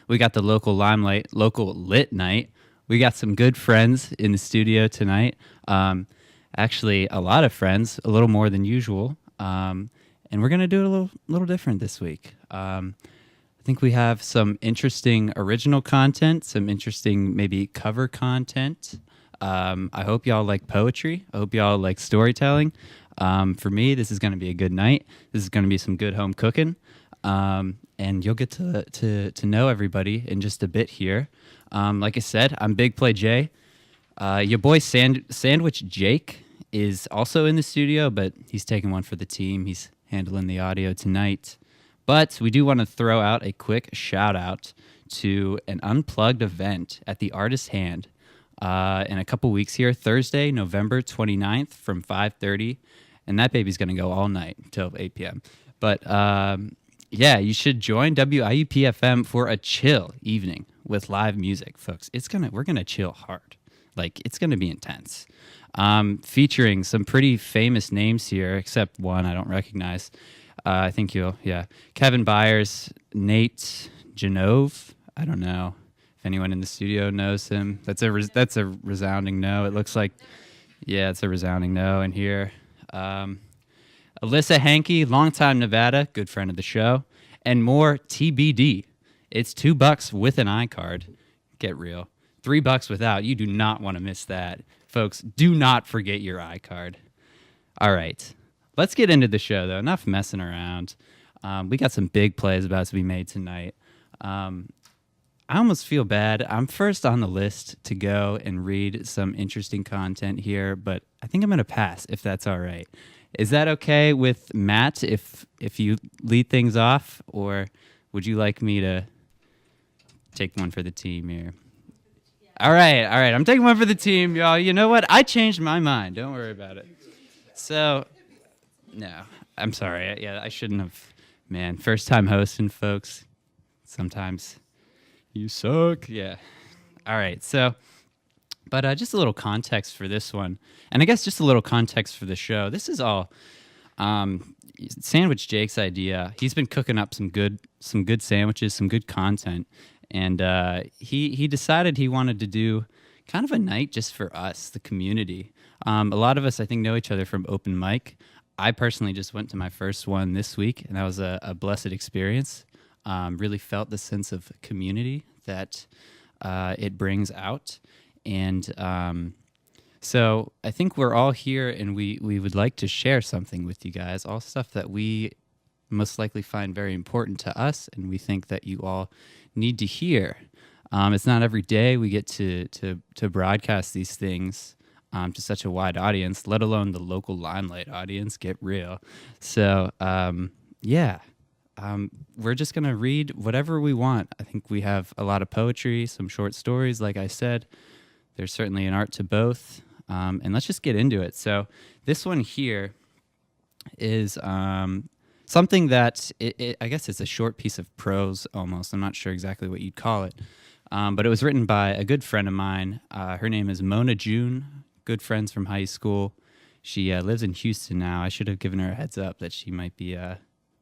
We got the local Limelight, local lit night. We got some good friends in the studio tonight. Actually, a lot of friends, a little more than usual. And we're going to do it a little different this week. I think we have some interesting original content, some interesting maybe cover content. I hope y'all like poetry. I hope y'all like storytelling. For me, this is going to be a good night. This is going to be some good home cooking. And you'll get to know everybody in just a bit here. Like I said, I'm Big Play Jay. Your boy Sandwich Jake is also in the studio, but he's taking one for the team. He's handling the audio tonight. But we do want to throw out a quick shout out to an unplugged event at the Artist's Hand in a couple weeks here, Thursday, November 29th from 5:30. And that baby's going to go all night until 8 p.m. But yeah, you should join WIUPFM for a chill evening with live music, folks. We're going to chill hard. Like, it's going to be intense. Featuring some pretty famous names here, except one I don't recognize. I think Kevin Byers, Nate Genove. I don't know if anyone in the studio knows him. That's a resounding no. It looks like, yeah, it's a resounding no in here. Alyssa Hankey, longtime Nevada, good friend of the show, and more TBD. It's $2 with an iCard. Get real. $3 without. You do not want to miss that. Folks, do not forget your iCard. All right. Let's get into the show, though. Enough messing around. We got some big plays about to be made tonight. I almost feel bad. I'm first on the list to go and read some interesting content here, but I think I'm going to pass, if that's all right. Is that okay with Matt if you lead things off, or would you like me to take one for the team here? All right. I'm taking one for the team, y'all. You know what? I changed my mind. Don't worry about it. So, no, I'm sorry. Yeah, I shouldn't have. Man, first time hosting, folks. Sometimes you suck. Yeah. All right. So, but just a little context for this one, and I guess just a little context for the show. This is all Sandwich Jake's idea. He's been cooking up some good sandwiches, some good content. And he decided he wanted to do kind of a night just for us, the community. A lot of us, I think, know each other from open mic. I personally just went to my first one this week, and that was a blessed experience. Really felt the sense of community that it brings out. And so I think we're all here, and we would like to share something with you guys, all stuff that we most likely find very important to us, and we think that you all need to hear. It's not every day we get to broadcast these things to such a wide audience, let alone the local Limelight audience. Get real. So we're just gonna read whatever we want. I think we have a lot of poetry, some short stories, like I said. There's certainly an art to both, and let's just get into it. So this one here is something that I guess it's a short piece of prose almost. I'm not sure exactly what you'd call it. But it was written by a good friend of mine. Her name is Mona June, good friends from high school. She lives in Houston now. I should have given her a heads up that she might be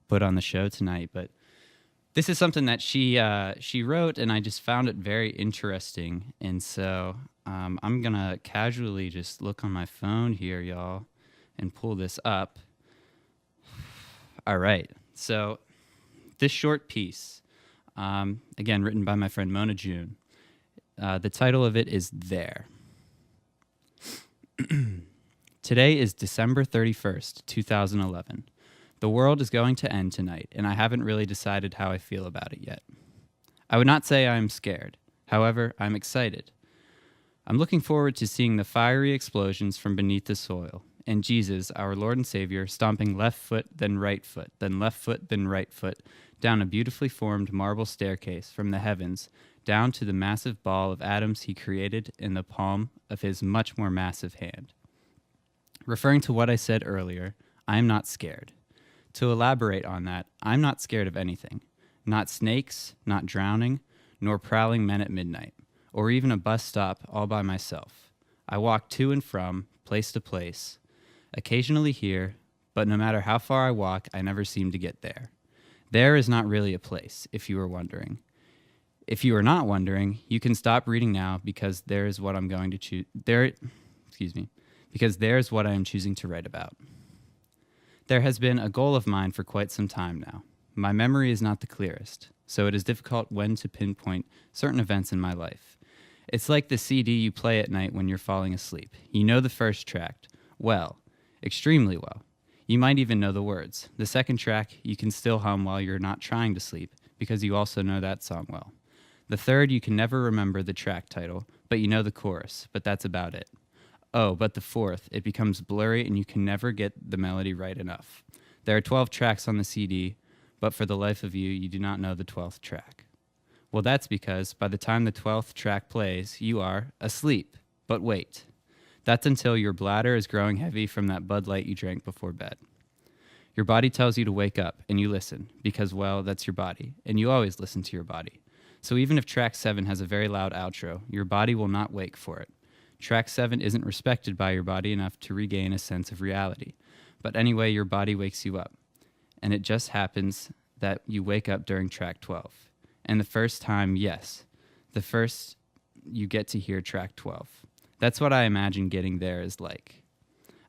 put on the show tonight. But this is something that she wrote, and I just found it very interesting. And so I'm going to casually just look on my phone here, y'all, and pull this up. All right, so this short piece, again, written by my friend Mona June. The title of it is There. Today is December 31st, 2011. The world is going to end tonight, and I haven't really decided how I feel about it yet. I would not say I am scared. However, I'm excited. I'm looking forward to seeing the fiery explosions from beneath the soil, and Jesus, our Lord and Savior, stomping left foot, then right foot, then left foot, then right foot, down a beautifully formed marble staircase from the heavens, down to the massive ball of atoms he created in the palm of his much more massive hand. Referring to what I said earlier, I am not scared. To elaborate on that, I'm not scared of anything. Not snakes, not drowning, nor prowling men at midnight, or even a bus stop all by myself. I walk to and from, place to place, occasionally here, but no matter how far I walk, I never seem to get there. There is not really a place, if you were wondering. If you are not wondering, you can stop reading now because there is what I'm going to choose. Because there's what I am choosing to write about. There has been a goal of mine for quite some time now. My memory is not the clearest, so it is difficult when to pinpoint certain events in my life. It's like the CD you play at night when you're falling asleep. You know the first track well, extremely well. You might even know the words. The second track you can still hum while you're not trying to sleep because you also know that song well. The third you can never remember the track title, but you know the chorus, but that's about it. Oh, but the fourth, it becomes blurry and you can never get the melody right enough. There are 12 tracks on the CD, but for the life of you, you do not know the 12th track. Well, that's because by the time the 12th track plays, you are asleep. But wait. That's until your bladder is growing heavy from that Bud Light you drank before bed. Your body tells you to wake up, and you listen, because, well, that's your body, and you always listen to your body. So even if track 7 has a very loud outro, your body will not wake for it. Track 7 isn't respected by your body enough to regain a sense of reality. But anyway, your body wakes you up. And it just happens that you wake up during track 12. And the first time, yes, the first you get to hear track 12. That's what I imagine getting there is like.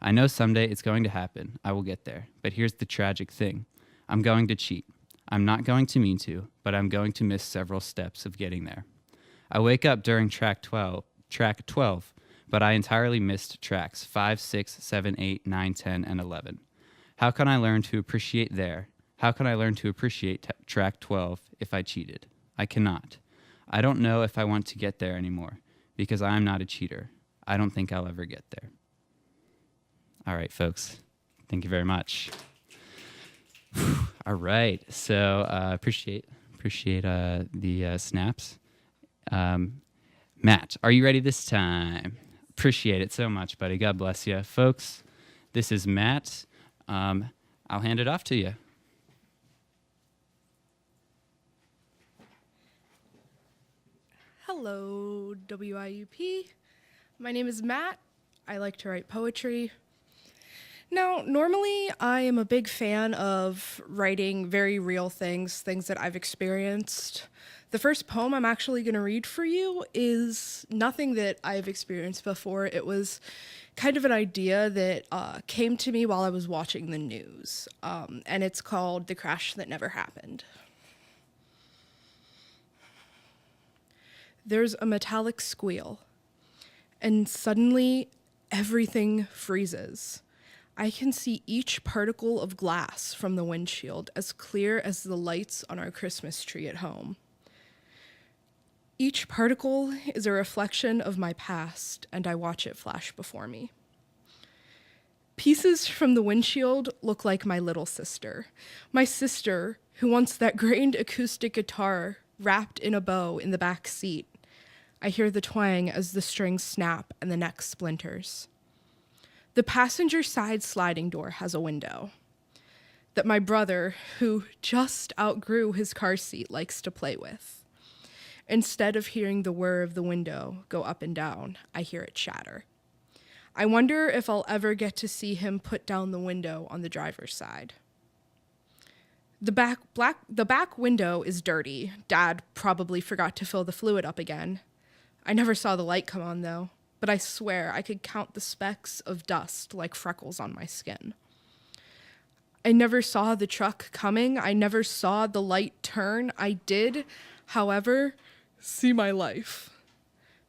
I know someday it's going to happen. I will get there. But here's the tragic thing. I'm going to cheat. I'm not going to mean to, but I'm going to miss several steps of getting there. I wake up during track 12, but I entirely missed tracks 5, 6, 7, 8, 9, 10, and 11. How can I learn to appreciate there? How can I learn to appreciate track 12 if I cheated? I cannot. I don't know if I want to get there anymore because I am not a cheater. I don't think I'll ever get there. All right, folks. Thank you very much. All right. So appreciate the snaps. Matt, are you ready this time? Appreciate it so much, buddy. God bless you. Folks, this is Matt. I'll hand it off to you. Hello, WIUP. My name is Matt. I like to write poetry. Now, normally I am a big fan of writing very real things that I've experienced. The first poem I'm actually going to read for you is nothing that I've experienced before. It was kind of an idea that came to me while I was watching the news, and it's called The Crash That Never Happened. There's a metallic squeal, and suddenly everything freezes. I can see each particle of glass from the windshield as clear as the lights on our Christmas tree at home. Each particle is a reflection of my past, and I watch it flash before me. Pieces from the windshield look like my little sister. My sister, who wants that grained acoustic guitar wrapped in a bow in the back seat. I hear the twang as the strings snap and the neck splinters. The passenger side sliding door has a window that my brother, who just outgrew his car seat, likes to play with. Instead of hearing the whir of the window go up and down, I hear it shatter. I wonder if I'll ever get to see him put down the window on the driver's side. The back window is dirty. Dad probably forgot to fill the fluid up again. I never saw the light come on, though, but I swear I could count the specks of dust like freckles on my skin. I never saw the truck coming. I never saw the light turn. I did, however, see my life.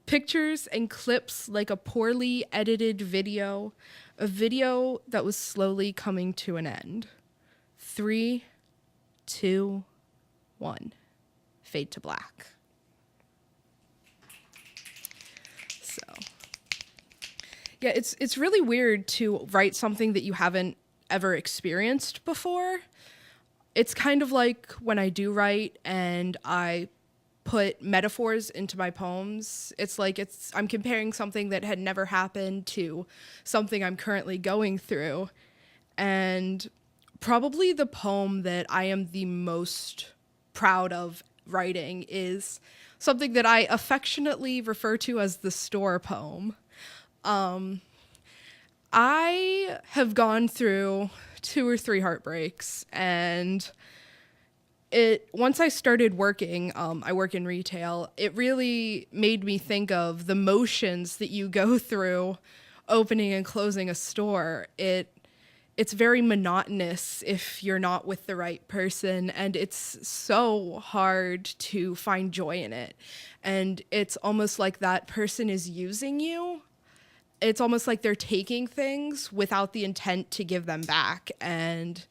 Pictures and clips like a poorly edited video, a video that was slowly coming to an end. 3, 2, 1. Fade to black. So, yeah, it's really weird to write something that you haven't ever experienced before. It's kind of like when I do write and I put metaphors into my poems. It's like I'm comparing something that had never happened to something I'm currently going through. And probably the poem that I am the most proud of writing is something that I affectionately refer to as the store poem. I have gone through 2 or 3 heartbreaks, and Once I started working, I work in retail, it really made me think of the motions that you go through opening and closing a store. It's very monotonous if you're not with the right person, and it's so hard to find joy in it. And it's almost like that person is using you. It's almost like they're taking things without the intent to give them back. And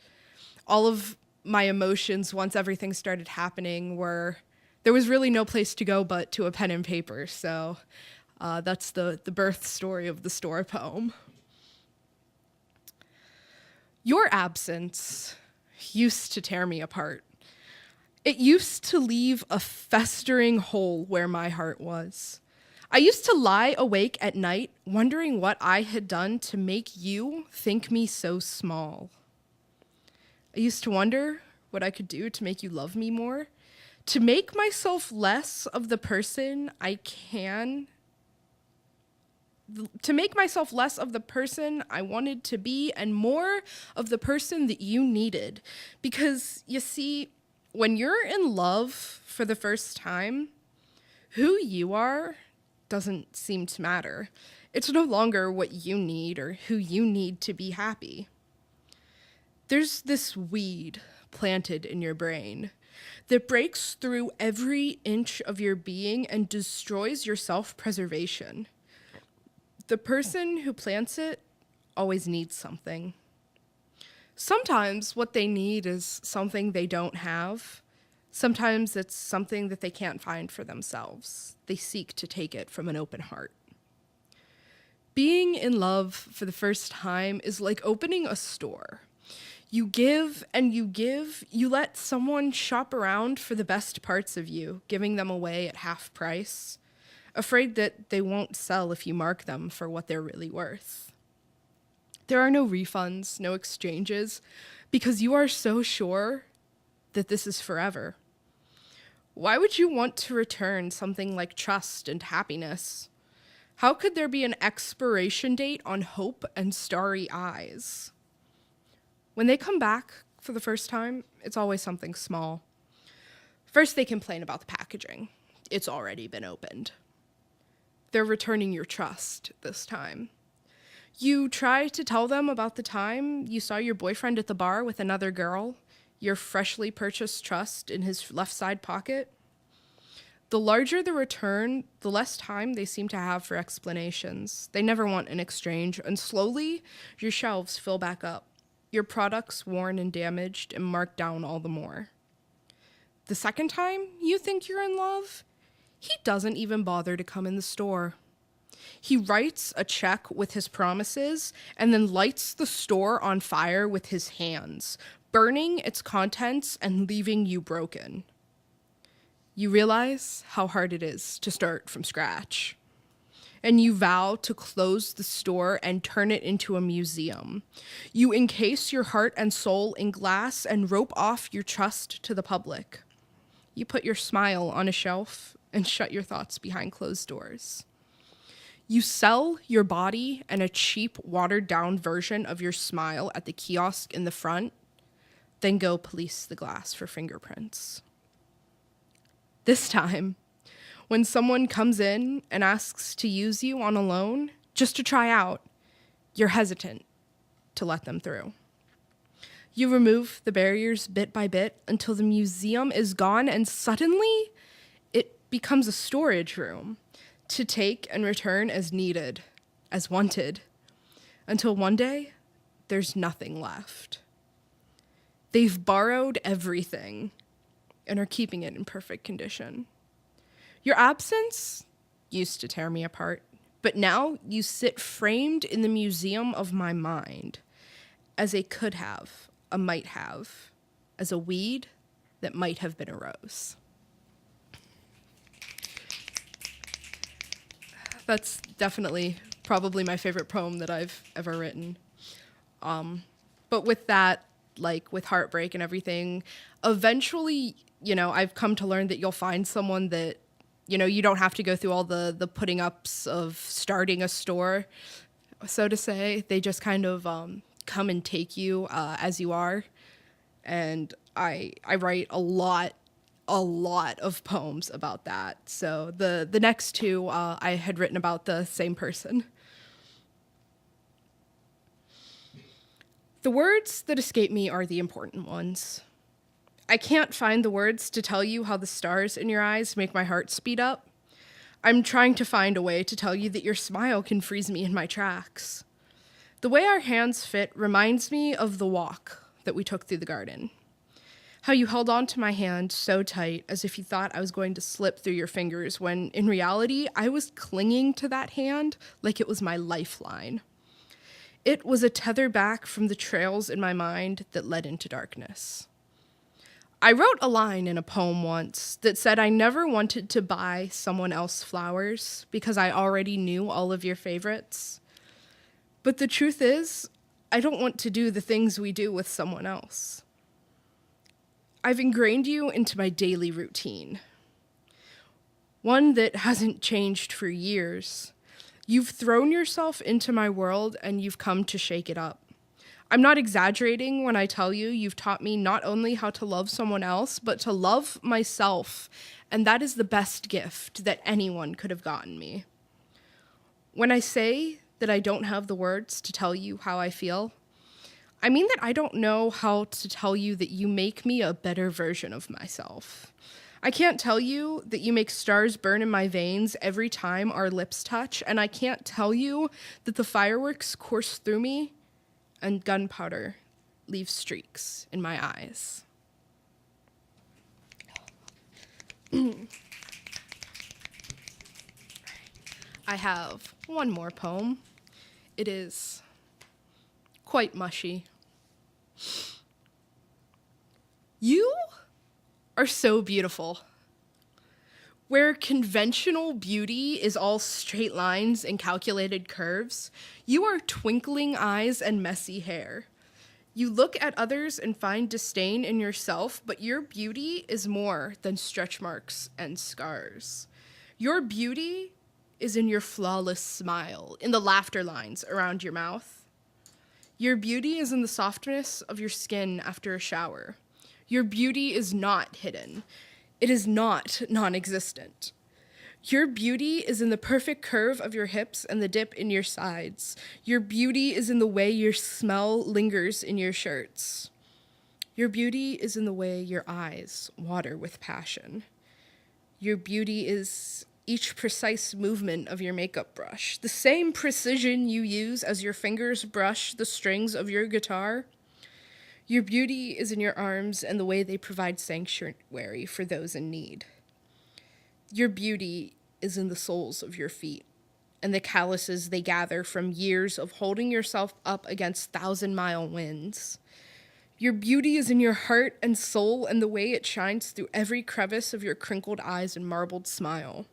all of my emotions, once everything started happening, were there was really no place to go but to a pen and paper. So that's the birth story of the store poem. Your absence used to tear me apart. It used to leave a festering hole where my heart was. I used to lie awake at night, wondering what I had done to make you think me so small. I used to wonder what I could do to make you love me more, to make myself less of the person I wanted to be and more of the person that you needed. Because, you see, when you're in love for the first time, who you are doesn't seem to matter. It's no longer what you need or who you need to be happy. There's this weed planted in your brain that breaks through every inch of your being and destroys your self-preservation. The person who plants it always needs something. Sometimes what they need is something they don't have. Sometimes it's something that they can't find for themselves. They seek to take it from an open heart. Being in love for the first time is like opening a store. You give and you give. You let someone shop around for the best parts of you, giving them away at half price, afraid that they won't sell if you mark them for what they're really worth. There are no refunds, no exchanges, because you are so sure that this is forever. Why would you want to return something like trust and happiness? How could there be an expiration date on hope and starry eyes? When they come back for the first time, it's always something small. First, they complain about the packaging. It's already been opened. They're returning your trust this time. You try to tell them about the time you saw your boyfriend at the bar with another girl, your freshly purchased trust in his left side pocket. The larger the return, the less time they seem to have for explanations. They never want an exchange, and slowly your shelves fill back up, your products worn and damaged and marked down all the more. The second time you think you're in love, he doesn't even bother to come in the store. He writes a check with his promises and then lights the store on fire with his hands, burning its contents and leaving you broken. You realize how hard it is to start from scratch. And you vow to close the store and turn it into a museum. You encase your heart and soul in glass and rope off your trust to the public. You put your smile on a shelf and shut your thoughts behind closed doors. You sell your body and a cheap, watered-down version of your smile at the kiosk in the front, then go police the glass for fingerprints. This time, when someone comes in and asks to use you on a loan, just to try out, you're hesitant to let them through. You remove the barriers bit by bit until the museum is gone, and suddenly it becomes a storage room to take and return as needed, as wanted, until one day there's nothing left. They've borrowed everything and are keeping it in perfect condition. Your absence used to tear me apart, but now you sit framed in the museum of my mind as a could have, a might have, as a weed that might have been a rose. That's definitely probably my favorite poem that I've ever written. But with that, like with heartbreak and everything, eventually, I've come to learn that you'll find someone that, you don't have to go through all the putting ups of starting a store, so to say. They just kind of come and take you as you are. And I write a lot of poems about that. So the next two I had written about the same person. The words that escape me are the important ones. I can't find the words to tell you how the stars in your eyes make my heart speed up. I'm trying to find a way to tell you that your smile can freeze me in my tracks. The way our hands fit reminds me of the walk that we took through the garden. How you held on to my hand so tight as if you thought I was going to slip through your fingers when, in reality, I was clinging to that hand like it was my lifeline. It was a tether back from the trails in my mind that led into darkness. I wrote a line in a poem once that said I never wanted to buy someone else flowers because I already knew all of your favorites. But the truth is, I don't want to do the things we do with someone else. I've ingrained you into my daily routine, one that hasn't changed for years. You've thrown yourself into my world and you've come to shake it up. I'm not exaggerating when I tell you you've taught me not only how to love someone else, but to love myself, and that is the best gift that anyone could have gotten me. When I say that I don't have the words to tell you how I feel, I mean that I don't know how to tell you that you make me a better version of myself. I can't tell you that you make stars burn in my veins every time our lips touch, and I can't tell you that the fireworks course through me and gunpowder leaves streaks in my eyes. I have one more poem. It is quite mushy. You are so beautiful. Where conventional beauty is all straight lines and calculated curves, you are twinkling eyes and messy hair. You look at others and find disdain in yourself, but your beauty is more than stretch marks and scars. Your beauty is in your flawless smile, in the laughter lines around your mouth. Your beauty is in the softness of your skin after a shower. Your beauty is not hidden. It is not non-existent. Your beauty is in the perfect curve of your hips and the dip in your sides. Your beauty is in the way your smell lingers in your shirts. Your beauty is in the way your eyes water with passion. Your beauty is each precise movement of your makeup brush, the same precision you use as your fingers brush the strings of your guitar. Your beauty is in your arms and the way they provide sanctuary for those in need. Your beauty is in the soles of your feet and the calluses they gather from years of holding yourself up against 1,000-mile winds. Your beauty is in your heart and soul and the way it shines through every crevice of your crinkled eyes and marbled smile.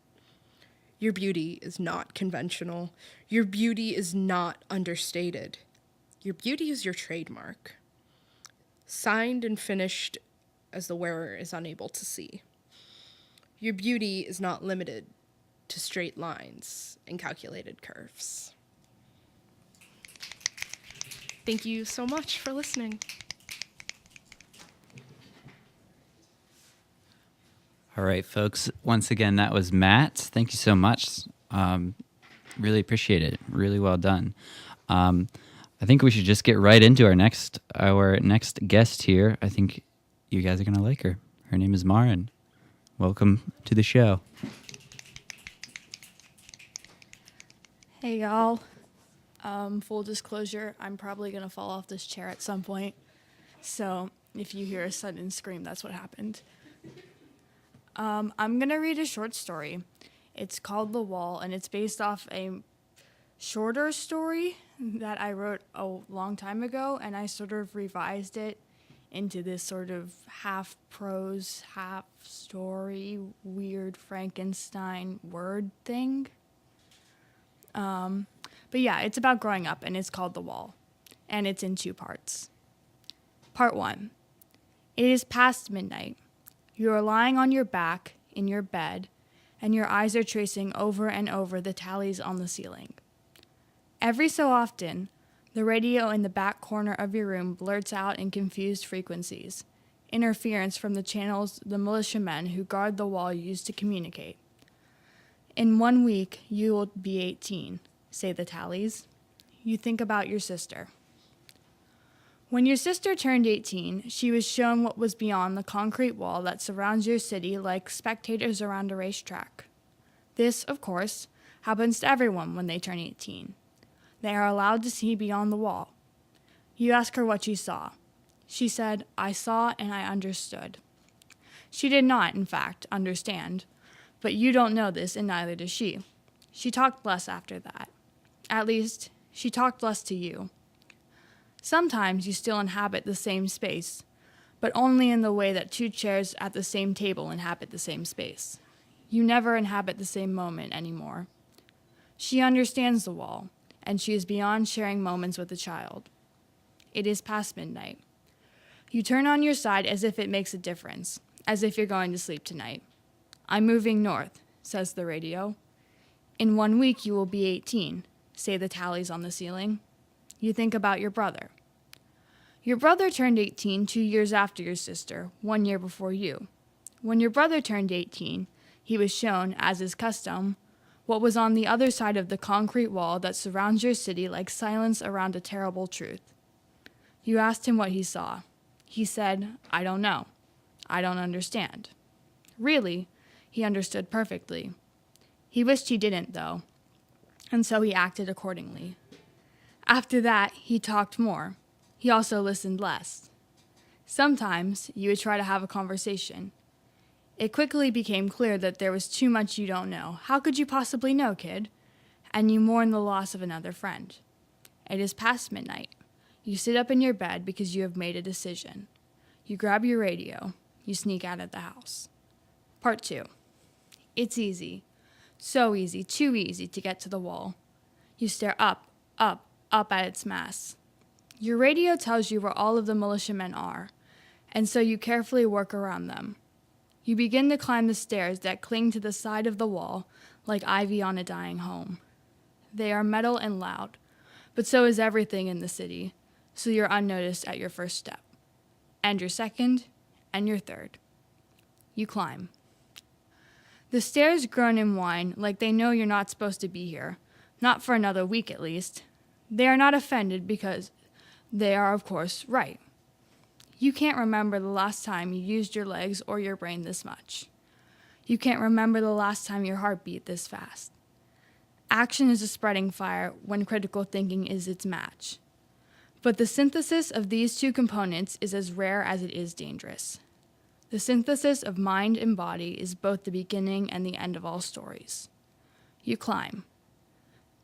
Your beauty is not conventional. Your beauty is not understated. Your beauty is your trademark, signed and finished as the wearer is unable to see. Your beauty is not limited to straight lines and calculated curves. Thank you so much for listening. All right, folks. Once again, that was Matt. Thank you so much. Really appreciate it. Really well done. I think we should just get right into our next guest here. I think you guys are going to like her. Her name is Maren. Welcome to the show. Hey, y'all. Full disclosure, I'm probably going to fall off this chair at some point. So if you hear a sudden scream, that's what happened. I'm going to read a short story. It's called The Wall, and it's based off a shorter story that I wrote a long time ago, and I sort of revised it into this sort of half prose, half story, weird Frankenstein word thing. But yeah, it's about growing up, and it's called The Wall, and it's in 2 parts. Part 1. It is past midnight. You are lying on your back in your bed, and your eyes are tracing over and over the tallies on the ceiling. Every so often, the radio in the back corner of your room blurts out in confused frequencies. interference from the channels the militiamen who guard the wall use to communicate. In 1 week, you will be 18, say the tallies. You think about your sister. When your sister turned 18, she was shown what was beyond the concrete wall that surrounds your city like spectators around a racetrack. This, of course, happens to everyone when they turn 18. They are allowed to see beyond the wall. You ask her what she saw. She said, "I saw and I understood." She did not, in fact, understand, but you don't know this and neither does she. She talked less after that. At least, she talked less to you. Sometimes you still inhabit the same space, but only in the way that two chairs at the same table inhabit the same space. You never inhabit the same moment anymore. She understands the wall, and she is beyond sharing moments with a child. It is past midnight. You turn on your side as if it makes a difference, as if you're going to sleep tonight. "I'm moving north," says the radio. "In 1 week you will be 18, say the tallies on the ceiling. You think about your brother. Your brother turned 18 2 years after your sister, 1 year before you. When your brother turned 18, he was shown, as is custom, what was on the other side of the concrete wall that surrounds your city like silence around a terrible truth. You asked him what he saw. He said, "I don't know. I don't understand." Really, he understood perfectly. He wished he didn't, though, and so he acted accordingly. After that, he talked more. He also listened less. Sometimes you would try to have a conversation. It quickly became clear that there was too much you don't know. How could you possibly know, kid? And you mourn the loss of another friend. It is past midnight. You sit up in your bed because you have made a decision. You grab your radio. You sneak out of the house. Part 2. It's easy. So easy, too easy to get to the wall. You stare up at its mass. Your radio tells you where all of the militiamen are, and so you carefully work around them. You begin to climb the stairs that cling to the side of the wall like ivy on a dying home. They are metal and loud, but so is everything in the city, so you're unnoticed at your first step, and your second, and your third. You climb. The stairs groan and whine like they know you're not supposed to be here, not for another week at least. They are not offended because they are, of course, right. You can't remember the last time you used your legs or your brain this much. You can't remember the last time your heart beat this fast. Action is a spreading fire when critical thinking is its match. But the synthesis of these two components is as rare as it is dangerous. The synthesis of mind and body is both the beginning and the end of all stories. You climb.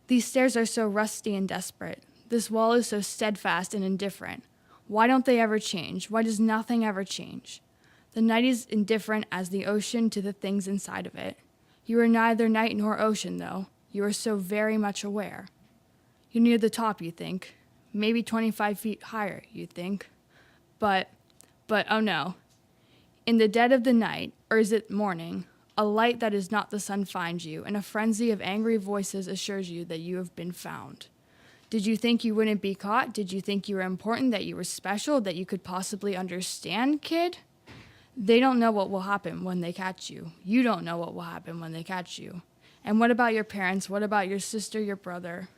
These stairs are so rusty and desperate. This wall is so steadfast and indifferent. Why don't they ever change? Why does nothing ever change? The night is indifferent as the ocean to the things inside of it. You are neither night nor ocean, though. You are so very much aware. You're near the top, you think. Maybe 25 feet higher, you think. But oh no. In the dead of the night, or is it morning, a light that is not the sun finds you, and a frenzy of angry voices assures you that you have been found. Did you think you wouldn't be caught? Did you think you were important, that you were special, that you could possibly understand, kid? They don't know what will happen when they catch you. You don't know what will happen when they catch you. And what about your parents? What about your sister, your brother?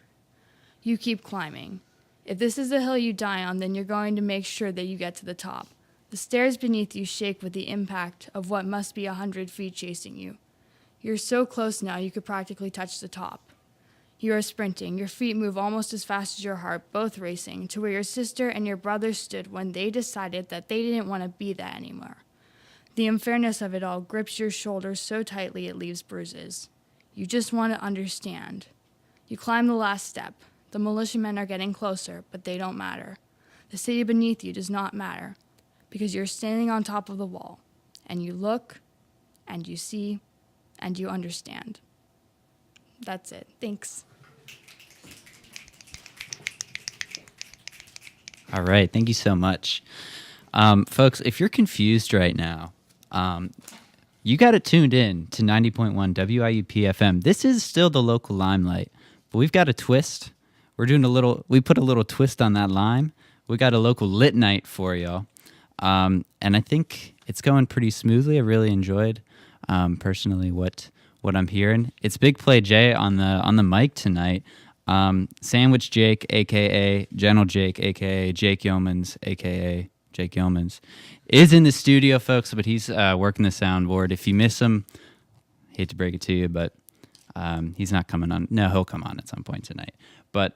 You keep climbing. If this is the hill you die on, then you're going to make sure that you get to the top. The stairs beneath you shake with the impact of what must be 100 feet chasing you. You're so close now you could practically touch the top. You are sprinting. Your feet move almost as fast as your heart, both racing, to where your sister and your brother stood when they decided that they didn't want to be that anymore. The unfairness of it all grips your shoulders so tightly it leaves bruises. You just want to understand. You climb the last step. The militiamen are getting closer, but they don't matter. The city beneath you does not matter, because you're standing on top of the wall, and you look, and you see, and you understand. That's it. Thanks. All right. Thank you so much. Folks, if you're confused right now, you got it tuned in to 90.1 WIUPFM. This is still the local Limelight, but we've got a twist. We put a little twist on that lime. We got a local lit night for y'all. And I think it's going pretty smoothly. I really enjoyed, personally, what I'm hearing. It's Big Play Jay on the mic tonight. Sandwich Jake, aka Gentle Jake, aka Jake Yeomans, aka Jake Yeomans, is in the studio, folks, but he's working the soundboard. If you miss him, hate to break it to you, but he's not coming on. No, he'll come on at some point tonight. But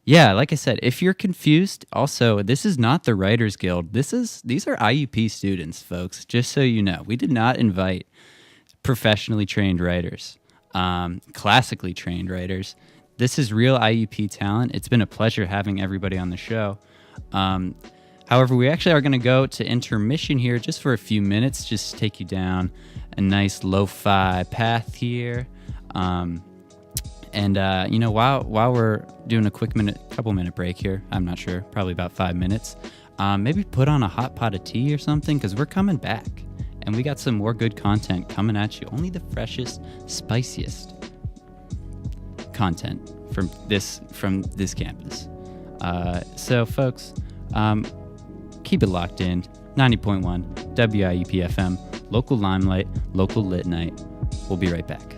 yeah, like I said, if you're confused, also, this is not the Writers Guild. These are IUP students, folks, just so you know. We did not invite professionally trained writers, classically trained writers. This is real IUP talent. It's been a pleasure having everybody on the show. However, we actually are going to go to intermission here just for a few minutes, just take you down a nice lo-fi path here. While we're doing a couple minute break here, I'm not sure, probably about 5 minutes, maybe put on a hot pot of tea or something, because we're coming back. And we got some more good content coming at you. Only the freshest, spiciest content from this campus. So, folks, keep it locked in. 90.1 WIUPFM, local Limelight, local Lit Night. We'll be right back.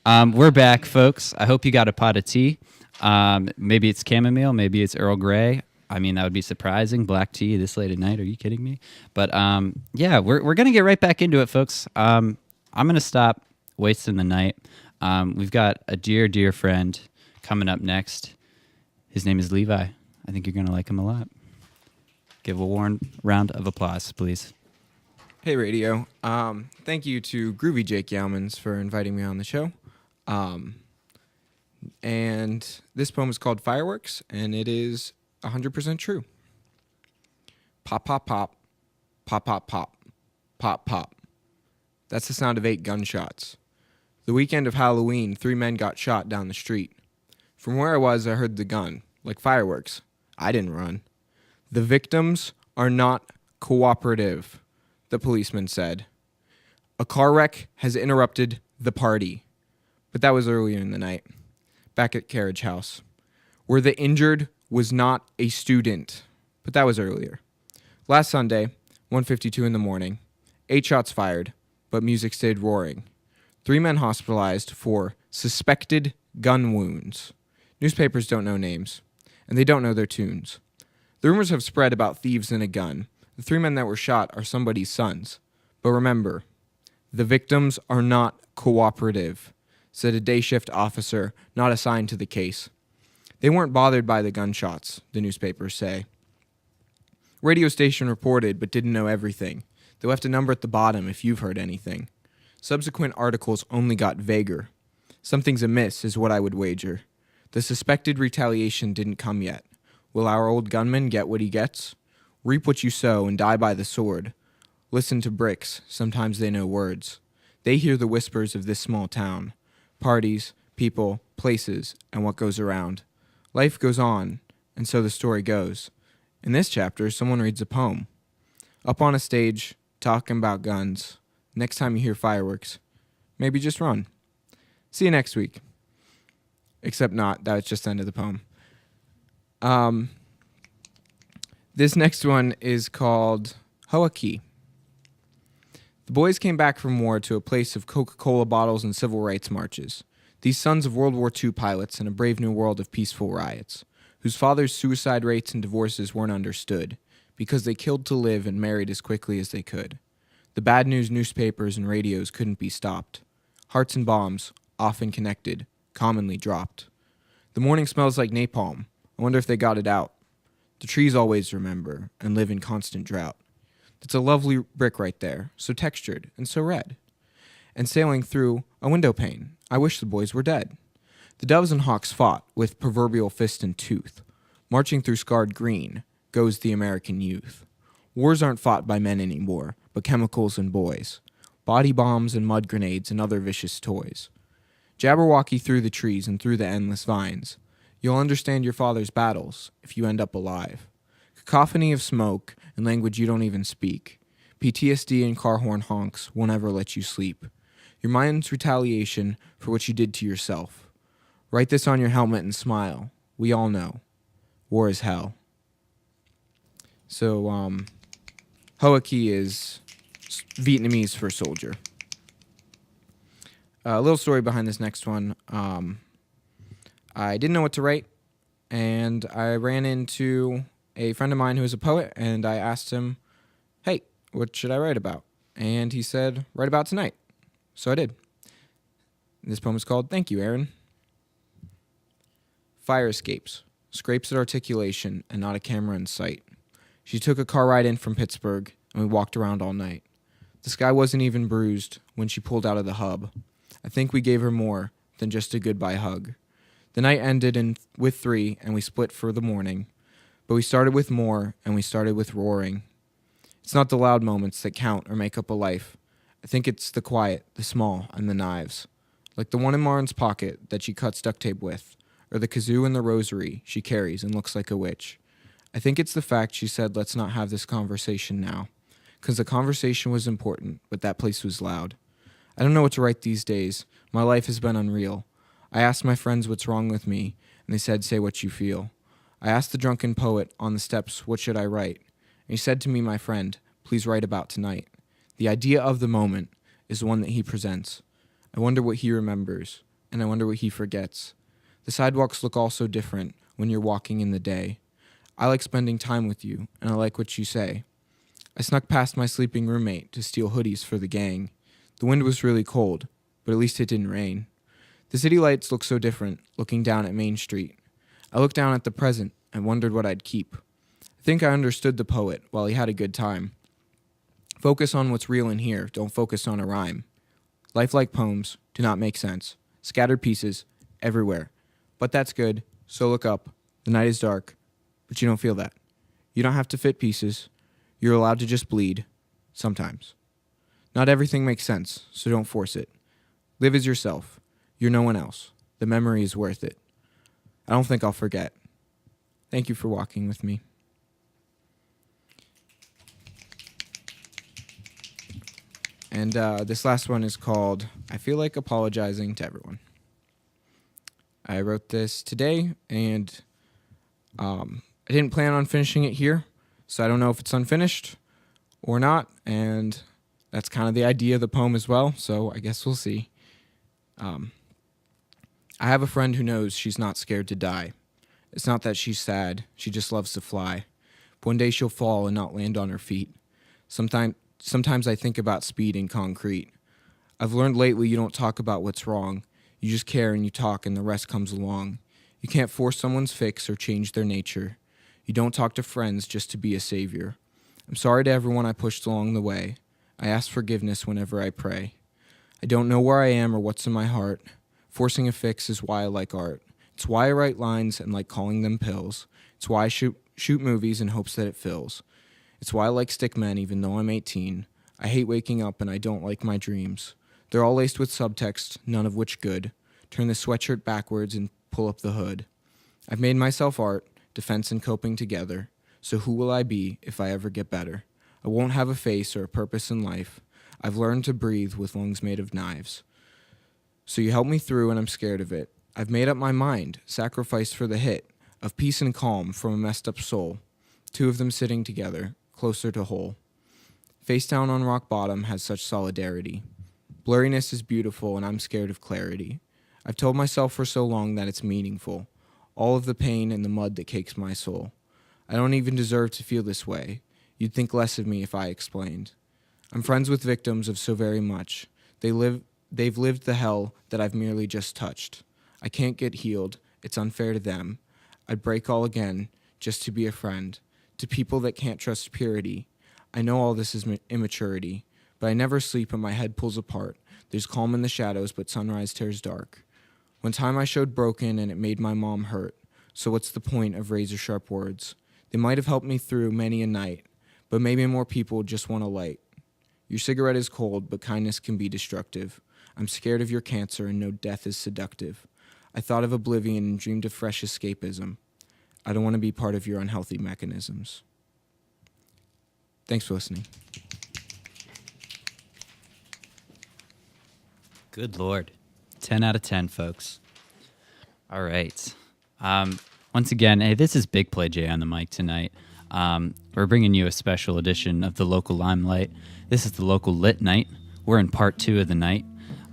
We're back, folks. I hope you got a pot of tea. Maybe it's chamomile, maybe it's Earl Grey. I mean, that would be surprising. Black tea this late at night. Are you kidding me? But yeah, we're gonna get right back into it, folks. I'm gonna stop wasting the night. We've got a dear friend coming up next. His name is Levi. I think you're gonna like him a lot. Give a warm round of applause, please. Hey, radio. Thank you to Groovy Jake Yeomans for inviting me on the show. And this poem is called Fireworks, and it is 100% true. Pop, pop, pop. Pop, pop, pop. Pop, pop. That's the sound of 8 gunshots. The weekend of Halloween, 3 men got shot down the street. From where I was, I heard the gun, like fireworks. I didn't run. The victims are not cooperative, the policeman said. A car wreck has interrupted the party. But that was earlier in the night, back at Carriage House, where the injured was not a student. But that was earlier. Last Sunday, 1:52 in the morning, 8 shots fired, but music stayed roaring. 3 men hospitalized for suspected gun wounds. Newspapers don't know names, and they don't know their tunes. The rumors have spread about thieves and a gun. The 3 men that were shot are somebody's sons. But remember, the victims are not cooperative, said a day shift officer not assigned to the case. They weren't bothered by the gunshots, the newspapers say. Radio station reported but didn't know everything. They left a number at the bottom if you've heard anything. Subsequent articles only got vaguer. Something's amiss is what I would wager. The suspected retaliation didn't come yet. Will our old gunman get what he gets? Reap what you sow and die by the sword. Listen to bricks, sometimes they know words. They hear the whispers of this small town. Parties, people, places, and what goes around. Life goes on, and so the story goes. In this chapter, someone reads a poem. Up on a stage, talking about guns. Next time you hear fireworks, maybe just run. See you next week. Except not, that was just the end of the poem. This next one is called Hoaki. The boys came back from war to a place of Coca-Cola bottles and civil rights marches. These sons of World War II pilots in a brave new world of peaceful riots, whose fathers' suicide rates and divorces weren't understood, because they killed to live and married as quickly as they could. The bad news newspapers and radios couldn't be stopped. Hearts and bombs, often connected, commonly dropped. The morning smells like napalm. I wonder if they got it out. The trees always remember and live in constant drought. That's a lovely brick right there, so textured and so red. And sailing through a window pane, I wish the boys were dead. The doves and hawks fought with proverbial fist and tooth. Marching through scarred green goes the American youth. Wars aren't fought by men anymore, but chemicals and boys. Body bombs and mud grenades and other vicious toys. Jabberwocky through the trees and through the endless vines. You'll understand your father's battles if you end up alive. Cacophony of smoke and language you don't even speak. PTSD and car horn honks won't ever let you sleep. Your mind's retaliation for what you did to yourself. Write this on your helmet and smile. We all know. War is hell. So, Hoaki is Vietnamese for soldier. A little story behind this next one. I didn't know what to write, and I ran into a friend of mine who is a poet, and I asked him, hey, what should I write about? And he said, write about tonight. So I did. This poem is called Thank You, Aaron. Fire escapes, scrapes at articulation, and not a camera in sight. She took a car ride in from Pittsburgh, and we walked around all night. The sky wasn't even bruised when she pulled out of the hub. I think we gave her more than just a goodbye hug. The night ended with 3, and we split for the morning. But we started with more, and we started with roaring. It's not the loud moments that count or make up a life. I think it's the quiet, the small, and the knives. Like the one in Maren's pocket that she cuts duct tape with, or the kazoo and the rosary she carries and looks like a witch. I think it's the fact she said, let's not have this conversation now. 'Cause the conversation was important, but that place was loud. I don't know what to write these days. My life has been unreal. I asked my friends what's wrong with me, and they said, say what you feel. I asked the drunken poet on the steps, what should I write? And he said to me, my friend, please write about tonight. The idea of the moment is the one that he presents. I wonder what he remembers. and I wonder what he forgets. The sidewalks look all so different when you're walking in the day. I like spending time with you, and I like what you say. I snuck past my sleeping roommate to steal hoodies for the gang. The wind was really cold, but at least it didn't rain. The city lights look so different, looking down at Main Street. I looked down at the present and wondered what I'd keep. I think I understood the poet while he had a good time. Focus on what's real in here, don't focus on a rhyme. Lifelike poems do not make sense. Scattered pieces everywhere. But that's good, so look up. The night is dark, but you don't feel that. You don't have to fit pieces. You're allowed to just bleed, sometimes. Not everything makes sense, so don't force it. Live as yourself. You're no one else. The memory is worth it. I don't think I'll forget. Thank you for walking with me. And this last one is called I Feel Like Apologizing to Everyone. I wrote this today, and I didn't plan on finishing it here, so I don't know if it's unfinished or not, and that's kind of the idea of the poem as well, so I guess we'll see. I have a friend who knows she's not scared to die. It's not that she's sad, she just loves to fly. But one day she'll fall and not land on her feet. Sometimes I think about speed in concrete. I've learned lately you don't talk about what's wrong. You just care and you talk and the rest comes along. You can't force someone's fix or change their nature. You don't talk to friends just to be a savior. I'm sorry to everyone I pushed along the way. I ask forgiveness whenever I pray. I don't know where I am or what's in my heart. Forcing a fix is why I like art. It's why I write lines and like calling them pills. It's why I shoot movies in hopes that it fills. It's why I like stick men even though I'm 18. I hate waking up and I don't like my dreams. They're all laced with subtext, none of which good. Turn the sweatshirt backwards and pull up the hood. I've made myself art, defense and coping together. So who will I be if I ever get better? I won't have a face or a purpose in life. I've learned to breathe with lungs made of knives. So you help me through and I'm scared of it. I've made up my mind, sacrificed for the hit, of peace and calm from a messed up soul. Two of them sitting together, closer to whole. Face down on rock bottom has such solidarity. Blurriness is beautiful and I'm scared of clarity. I've told myself for so long that it's meaningful. All of the pain and the mud that cakes my soul. I don't even deserve to feel this way. You'd think less of me if I explained. I'm friends with victims of so very much. They've lived the hell that I've merely just touched. I can't get healed. It's unfair to them. I'd break all again just to be a friend. To people that can't trust purity. I know all this is immaturity, but I never sleep and my head pulls apart. There's calm in the shadows, but sunrise tears dark. One time I showed broken and it made my mom hurt. So what's the point of razor-sharp words? They might have helped me through many a night, but maybe more people just want a light. Your cigarette is cold, but kindness can be destructive. I'm scared of your cancer and know death is seductive. I thought of oblivion and dreamed of fresh escapism. I don't want to be part of your unhealthy mechanisms. Thanks for listening. Good Lord. 10 out of 10, folks. All right. Once again, hey, this is Big Play J on the mic tonight. We're bringing you a special edition of the local Limelight. This is the local lit night. We're in part 2 of the night.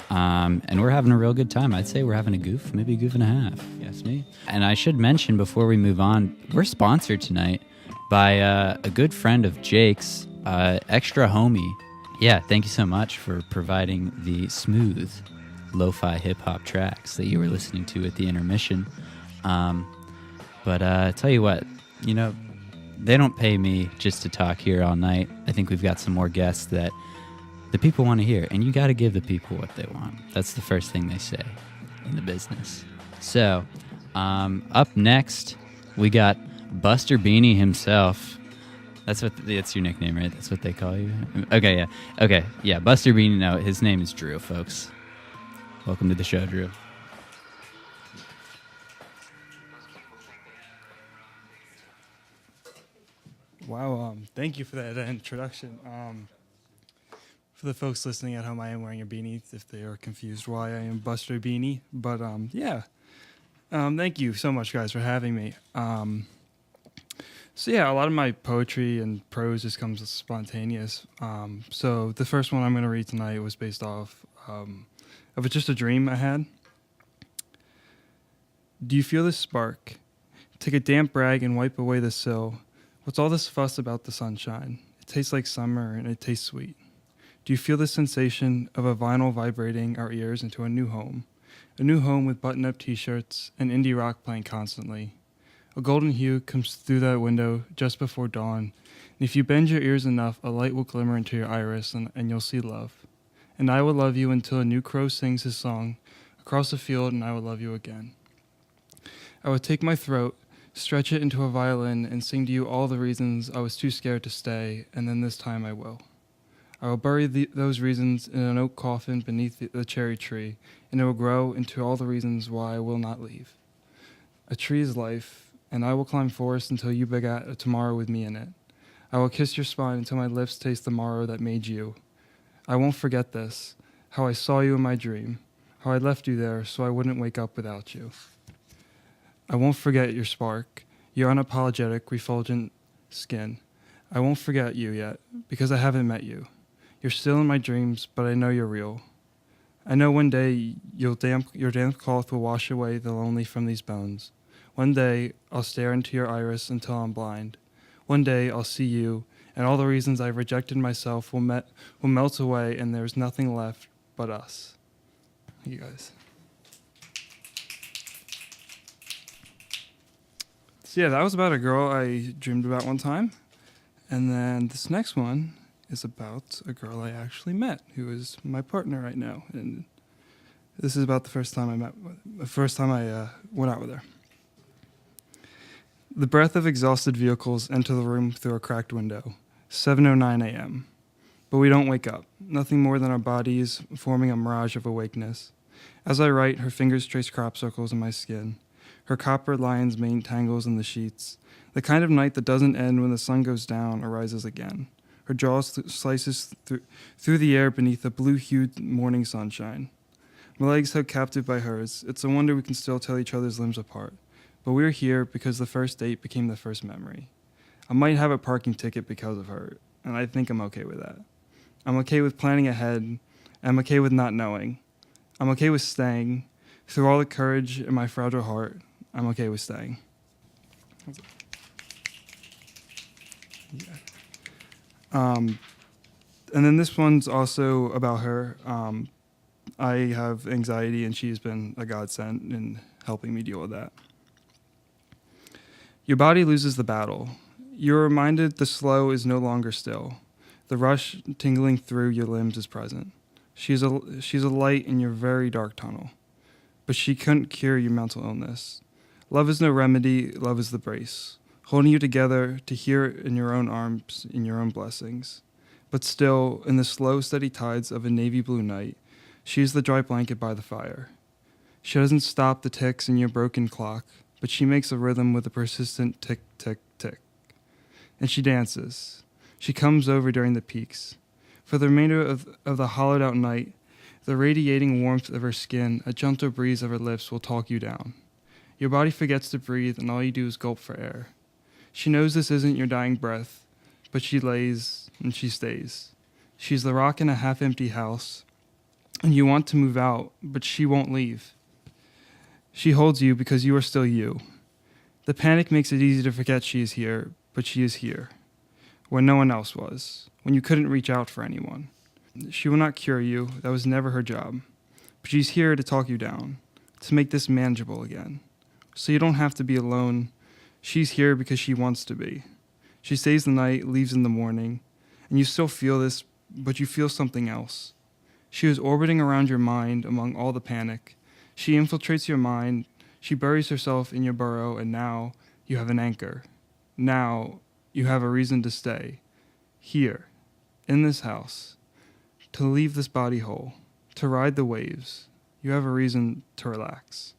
And we're having a real good time. I'd say we're having a goof, maybe a goof and a half. Yes, me. And I should mention before we move on, we're sponsored tonight by a good friend of Jake's, Extra Homie. Yeah, thank you so much for providing the smooth lo-fi hip-hop tracks that you were listening to at the intermission. But tell you what, you know, they don't pay me just to talk here all night. I think we've got some more guests that the people want to hear, and you got to give the people what they want. That's the first thing they say in the business. So, up next, we got Buster Beanie himself. That's your nickname, right? That's what they call you? Okay, yeah. Buster Beanie, no, his name is Drew, folks. Welcome to the show, Drew. Wow, thank you for that introduction. For the folks listening at home, I am wearing a beanie if they are confused why I am Buster Beanie. But thank you so much, guys, for having me. So a lot of my poetry and prose just comes spontaneous. So the first one I'm going to read tonight was based off of just a dream I had. Do you feel this spark? Take a damp rag and wipe away the sill. What's all this fuss about the sunshine? It tastes like summer and it tastes sweet. Do you feel the sensation of a vinyl vibrating our ears into a new home? A new home with button-up t-shirts and indie rock playing constantly. A golden hue comes through that window just before dawn, and if you bend your ears enough, a light will glimmer into your iris and you'll see love. And I will love you until a new crow sings his song across the field, and I will love you again. I will take my throat, stretch it into a violin, and sing to you all the reasons I was too scared to stay, and then this time I will. I will bury those reasons in an oak coffin beneath the cherry tree, and it will grow into all the reasons why I will not leave. A tree is life, and I will climb forest until you begat a tomorrow with me in it. I will kiss your spine until my lips taste the morrow that made you. I won't forget this, how I saw you in my dream, how I left you there so I wouldn't wake up without you. I won't forget your spark, your unapologetic, refulgent skin. I won't forget you yet, because I haven't met you. You're still in my dreams, but I know you're real. I know one day your damp cloth will wash away the lonely from these bones. One day I'll stare into your iris until I'm blind. One day I'll see you, and all the reasons I've rejected myself will melt away, and there's nothing left but us. You guys. So yeah, that was about a girl I dreamed about one time. And then this next one is about a girl I actually met, who is my partner right now. And this is about the first time I went out with her. The breath of exhausted vehicles enter the room through a cracked window. 7:09 a.m. But we don't wake up. Nothing more than our bodies forming a mirage of awakeness. As I write, her fingers trace crop circles in my skin. Her copper lion's mane tangles in the sheets. The kind of night that doesn't end when the sun goes down arises again. Her jaw slices through the air beneath the blue-hued morning sunshine. My legs held captive by hers. It's a wonder we can still tell each other's limbs apart. But we're here because the first date became the first memory. I might have a parking ticket because of her, and I think I'm okay with that. I'm okay with planning ahead. I'm okay with not knowing. I'm okay with staying. Through all the courage in my fragile heart, I'm okay with staying. Yeah. And then this one's also about her. I have anxiety, and she's been a godsend in helping me deal with that. Your body loses the battle. You're reminded the slow is no longer still. The rush tingling through your limbs is present. She's a light in your very dark tunnel. But she couldn't cure your mental illness. Love is no remedy, love is the brace, holding you together to hear it in your own arms, in your own blessings. But still, in the slow, steady tides of a navy blue night, she is the dry blanket by the fire. She doesn't stop the ticks in your broken clock, but she makes a rhythm with a persistent tick, tick, tick. And she dances. She comes over during the peaks. For the remainder of the hollowed-out night, the radiating warmth of her skin, a gentle breeze of her lips will talk you down. Your body forgets to breathe, and all you do is gulp for air. She knows this isn't your dying breath, but she lays and she stays. She's the rock in a half-empty house, and you want to move out, but she won't leave. She holds you because you are still you. The panic makes it easy to forget she is here, but she is here, when no one else was, when you couldn't reach out for anyone. She will not cure you, that was never her job, but she's here to talk you down, to make this manageable again. So you don't have to be alone. She's here because she wants to be. She stays the night, leaves in the morning, and you still feel this, but you feel something else. She is orbiting around your mind among all the panic. She infiltrates your mind. She buries herself in your burrow, and now you have an anchor. Now you have a reason to stay. Here, in this house, to leave this body whole, to ride the waves. You have a reason to relax.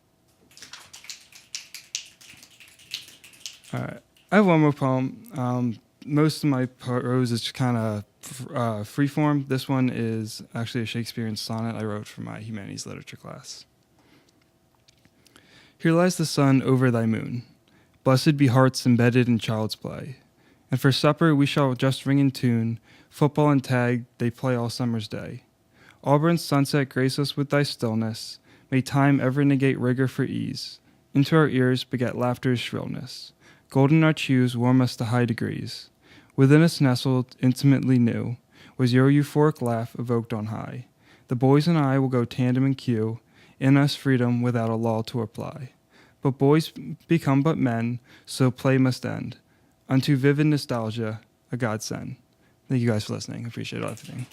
All right. I have one more poem. Most of my prose is kind of freeform. This one is actually a Shakespearean sonnet I wrote for my humanities literature class. Here lies the sun over thy moon. Blessed be hearts embedded in child's play. And for supper we shall just ring and tune. Football and tag they play all summer's day. Auburn's sunset grace us with thy stillness. May time ever negate rigor for ease. Into our ears beget laughter's shrillness. Gold in our chews warm us to high degrees. Within us nestled, intimately new, was your euphoric laugh evoked on high. The boys and I will go tandem in queue, in us freedom without a law to apply. But boys become but men, so play must end. Unto vivid nostalgia, a godsend. Thank you guys for listening. I appreciate everything.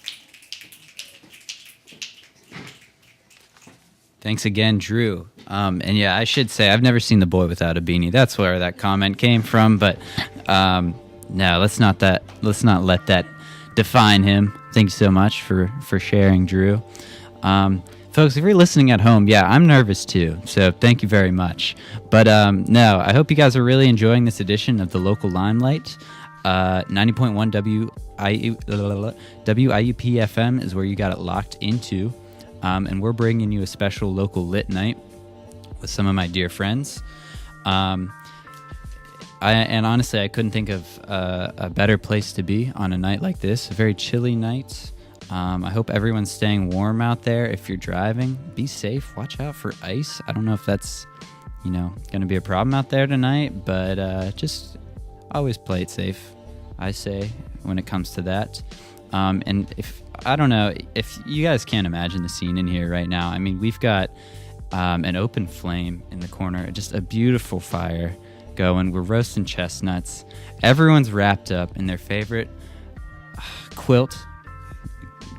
Thanks again, Drew. And yeah, I should say I've never seen The Boy Without a Beanie. That's where that comment came from. But no, let's not let that define him. Thank you so much for sharing, Drew. Folks, if you're listening at home, yeah, I'm nervous too. So thank you very much. But no, I hope you guys are really enjoying this edition of the local Limelight. 90.1 WIUPFM is where you got it locked into. And we're bringing you a special local lit night with some of my dear friends. And honestly, I couldn't think of a better place to be on a night like this. A very chilly night. I hope everyone's staying warm out there. If you're driving, be safe. Watch out for ice. I don't know if that's, going to be a problem out there tonight, but just always play it safe, I say, when it comes to that. And I don't know if you guys can't imagine the scene in here right now. I mean, we've got an open flame in the corner, just a beautiful fire going. We're roasting chestnuts. Everyone's wrapped up in their favorite quilt,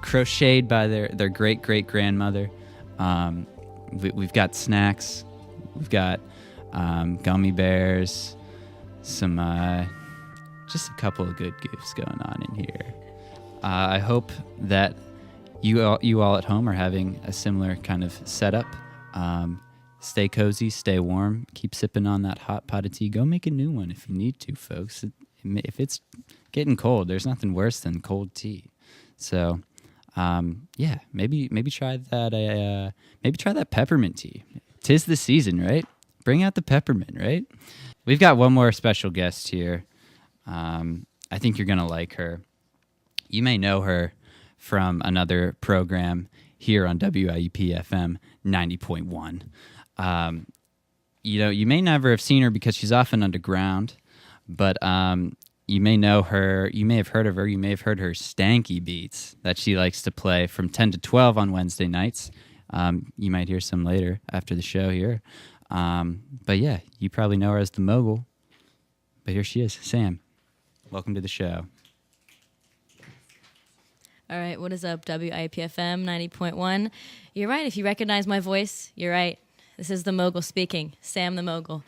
crocheted by their great-great-grandmother. We've got snacks. We've got gummy bears, some just a couple of good goofs going on in here. I hope that you all at home are having a similar kind of setup. Stay cozy, stay warm, keep sipping on that hot pot of tea. Go make a new one if you need to, folks. If it's getting cold, there's nothing worse than cold tea. So, yeah, maybe try that. Maybe try that peppermint tea. 'Tis the season, right? Bring out the peppermint, right? We've got one more special guest here. I think you're gonna like her. You may know her from another program here on WIUPFM 90.1. You may never have seen her because she's often underground, but you may know her. You may have heard of her. You may have heard her stanky beats that she likes to play from 10 to 12 on Wednesday nights. You might hear some later after the show here. But yeah, you probably know her as the Mogul. But here she is, Sam. Welcome to the show. All right, what is up, WIUPFM 90.1? You're right, if you recognize my voice, you're right. This is the Mogul speaking, Sam the Mogul.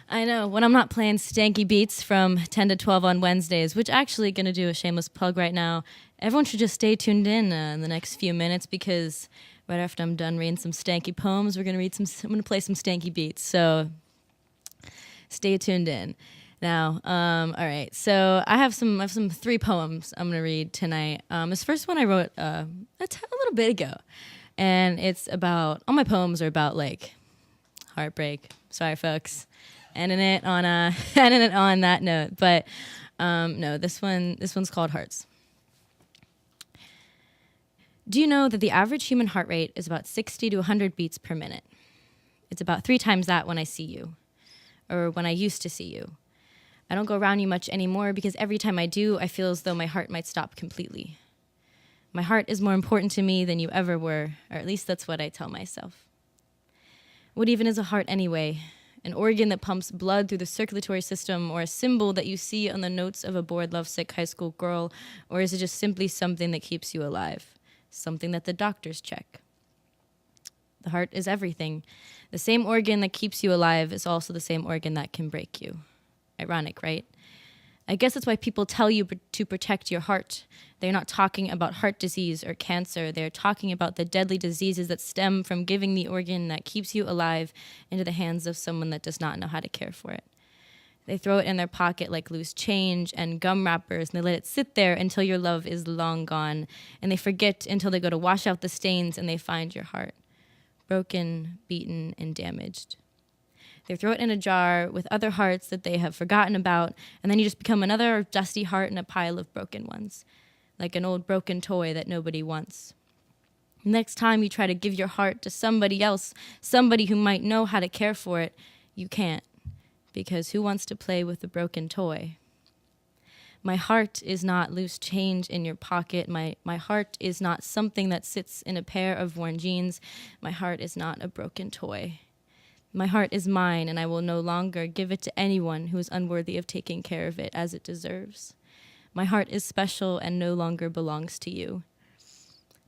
I know, when I'm not playing stanky beats from 10 to 12 on Wednesdays, which actually going to do a shameless plug right now, everyone should just stay tuned in the next few minutes because right after I'm done reading some stanky poems, I'm going to play some stanky beats, so stay tuned in. Now, all right, so I have some 3 poems I'm going to read tonight. This first one I wrote a little bit ago, and it's about, all my poems are about, like, heartbreak. Sorry, folks. Ending it on that note, but no, this one's called Hearts. Do you know that the average human heart rate is about 60 to 100 beats per minute? It's about 3 times that when I see you, or when I used to see you. I don't go around you much anymore because every time I do, I feel as though my heart might stop completely. My heart is more important to me than you ever were, or at least that's what I tell myself. What even is a heart anyway? An organ that pumps blood through the circulatory system, or a symbol that you see on the notes of a bored, lovesick high school girl, or is it just simply something that keeps you alive? Something that the doctors check? The heart is everything. The same organ that keeps you alive is also the same organ that can break you. Ironic, right? I guess that's why people tell you to protect your heart. They're not talking about heart disease or cancer. They're talking about the deadly diseases that stem from giving the organ that keeps you alive into the hands of someone that does not know how to care for it. They throw it in their pocket like loose change and gum wrappers, and they let it sit there until your love is long gone. And they forget until they go to wash out the stains and they find your heart broken, beaten, and damaged. They throw it in a jar with other hearts that they have forgotten about, and then you just become another dusty heart in a pile of broken ones, like an old broken toy that nobody wants. Next time you try to give your heart to somebody else, somebody who might know how to care for it, You can't, because who wants to play with a broken toy? My heart is not loose change in your pocket. My heart is not something that sits in a pair of worn jeans. My heart is not a broken toy. My heart is mine, and I will no longer give it to anyone who is unworthy of taking care of it as it deserves. My heart is special and no longer belongs to you.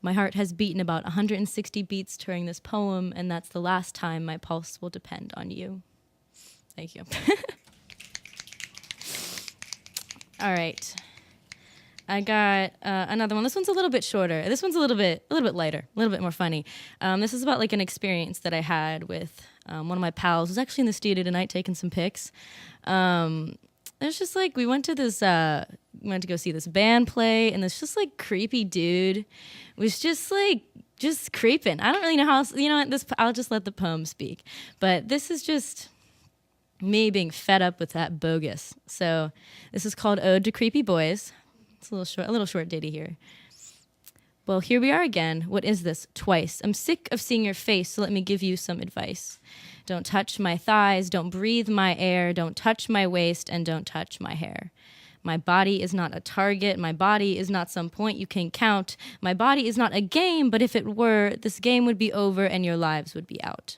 My heart has beaten about 160 beats during this poem, and that's the last time my pulse will depend on you. Thank you. All right. I got another one. This one's a little bit shorter. This one's a little bit lighter, a little bit more funny. This is about like an experience that I had with one of my pals who's actually in the studio tonight taking some pics. It's just like we went to go see this band play, and this just like creepy dude was just creeping. I don't really know how else, I'll just let the poem speak. But this is just me being fed up with that bogus. So this is called Ode to Creepy Boys. It's a little short ditty here. Well, here we are again. What is this? Twice. I'm sick of seeing your face, so let me give you some advice. Don't touch my thighs, don't breathe my air, don't touch my waist, and don't touch my hair. My body is not a target. My body is not some point you can count. My body is not a game, but if it were, this game would be over and your lives would be out.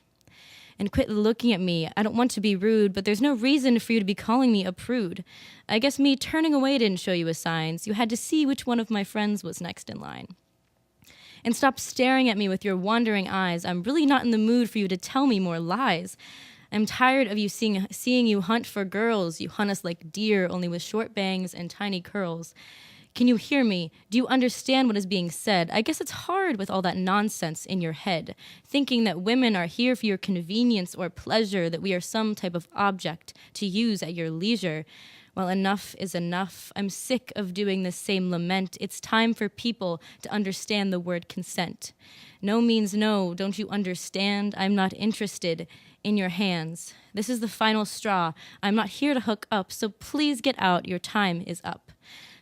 And quit looking at me. I don't want to be rude, but there's no reason for you to be calling me a prude. I guess me turning away didn't show you a signs. You had to see which one of my friends was next in line. And stop staring at me with your wandering eyes. I'm really not in the mood for you to tell me more lies. I'm tired of you seeing you hunt for girls. You hunt us like deer, only with short bangs and tiny curls. Can you hear me? Do you understand what is being said? I guess it's hard with all that nonsense in your head, thinking that women are here for your convenience or pleasure, that we are some type of object to use at your leisure. Well, enough is enough. I'm sick of doing the same lament. It's time for people to understand the word consent. No means no, don't you understand? I'm not interested in your hands. This is the final straw. I'm not here to hook up, so please get out. Your time is up.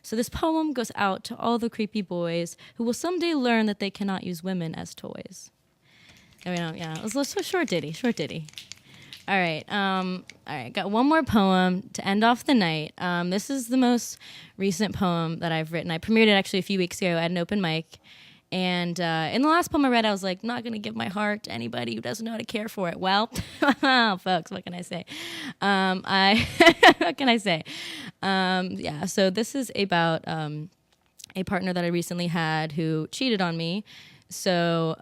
So this poem goes out to all the creepy boys who will someday learn that they cannot use women as toys. It was a short ditty. All right, got one more poem to end off the night. This is the most recent poem that I've written. I premiered it actually a few weeks ago at an open mic. And in the last poem I read, I was like, not going to give my heart to anybody who doesn't know how to care for it. Well, folks, what can I say? What can I say? So this is about a partner that I recently had who cheated on me. So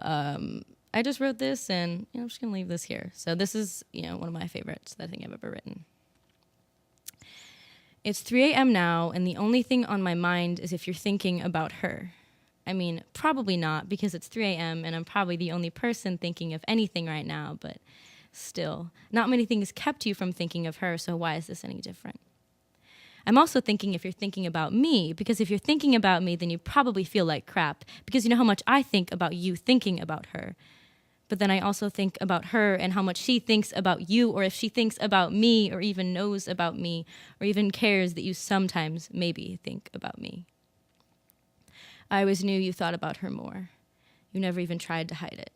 I just wrote this, and I'm just going to leave this here. So this is, one of my favorites that I think I've ever written. It's 3 a.m. now, and the only thing on my mind is if you're thinking about her. I mean, probably not, because it's 3 a.m. and I'm probably the only person thinking of anything right now, but still, not many things kept you from thinking of her, so why is this any different? I'm also thinking if you're thinking about me, because if you're thinking about me, then you probably feel like crap, because you know how much I think about you thinking about her. But then I also think about her and how much she thinks about you, or if she thinks about me, or even knows about me, or even cares that you sometimes maybe think about me. I always knew you thought about her more. You never even tried to hide it.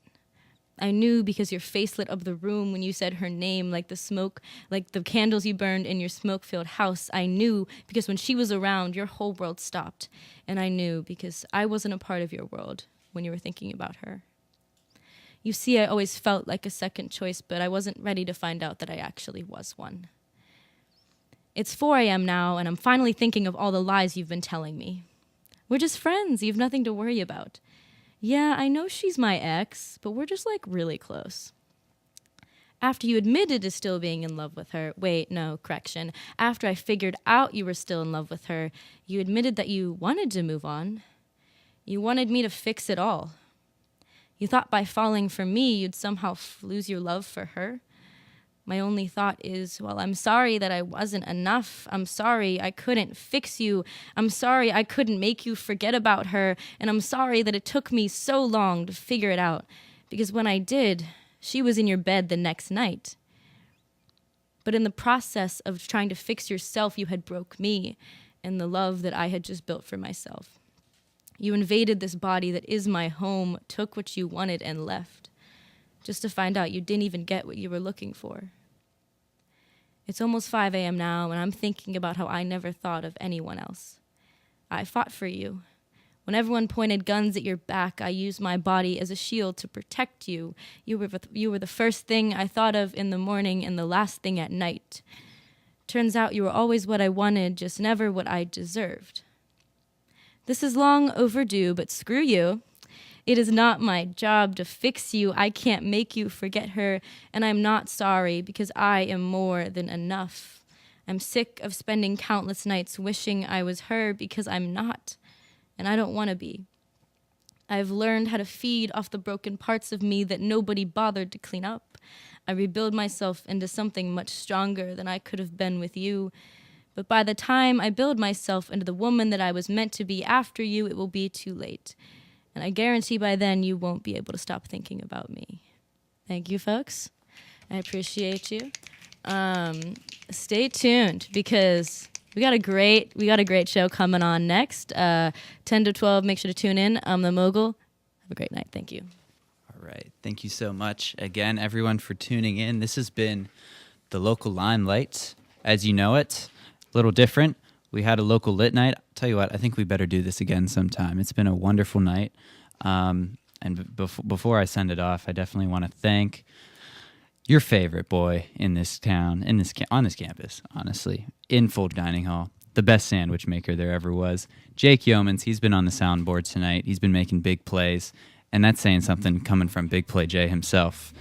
I knew because your face lit up the room when you said her name, like the smoke, like the candles you burned in your smoke-filled house. I knew because when she was around, your whole world stopped. And I knew because I wasn't a part of your world when you were thinking about her. You see, I always felt like a second choice, but I wasn't ready to find out that I actually was one. It's 4 a.m. now, and I'm finally thinking of all the lies you've been telling me. We're just friends. You have nothing to worry about. Yeah, I know she's my ex, but we're just like really close. After you admitted to still being in love with her, correction. After I figured out you were still in love with her, you admitted that you wanted to move on. You wanted me to fix it all. You thought by falling for me, you'd somehow lose your love for her. My only thought is, well, I'm sorry that I wasn't enough. I'm sorry I couldn't fix you. I'm sorry I couldn't make you forget about her. And I'm sorry that it took me so long to figure it out. Because when I did, she was in your bed the next night. But in the process of trying to fix yourself, you had broke me and the love that I had just built for myself. You invaded this body that is my home, took what you wanted and left. Just to find out you didn't even get what you were looking for. It's almost 5 a.m. now, and I'm thinking about how I never thought of anyone else. I fought for you. When everyone pointed guns at your back, I used my body as a shield to protect you. You were the first thing I thought of in the morning and the last thing at night. Turns out you were always what I wanted, just never what I deserved. This is long overdue, but screw you. It is not my job to fix you. I can't make you forget her, and I'm not sorry because I am more than enough. I'm sick of spending countless nights wishing I was her because I'm not, and I don't want to be. I've learned how to feed off the broken parts of me that nobody bothered to clean up. I rebuild myself into something much stronger than I could have been with you. But by the time I build myself into the woman that I was meant to be after you, it will be too late. And I guarantee by then you won't be able to stop thinking about me. Thank you, folks. I appreciate you. Stay tuned because we got a great show coming on next. 10 to 12, make sure to tune in. I'm the Mogul. Have a great night. Thank you. All right. Thank you so much again, everyone, for tuning in. This has been the local Limelight, as you know it. A little different. We had a local lit night. Tell you what, I think we better do this again sometime. It's been a wonderful night. And before I send it off, I definitely want to thank your favorite boy in this town, on this campus, honestly, in Full Dining Hall, the best sandwich maker there ever was, Jake Yeomans. He's been on the soundboard tonight. He's been making big plays, and that's saying something coming from Big Play Jay himself.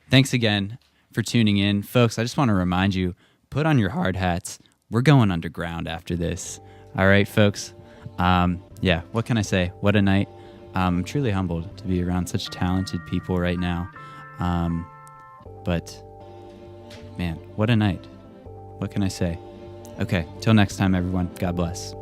Thanks again for tuning in. Folks, I just want to remind you, put on your hard hats. We're going underground after this. All right, folks. Yeah, what can I say? What a night. I'm truly humbled to be around such talented people right now. But, man, what a night. What can I say? Okay, till next time, everyone. God bless.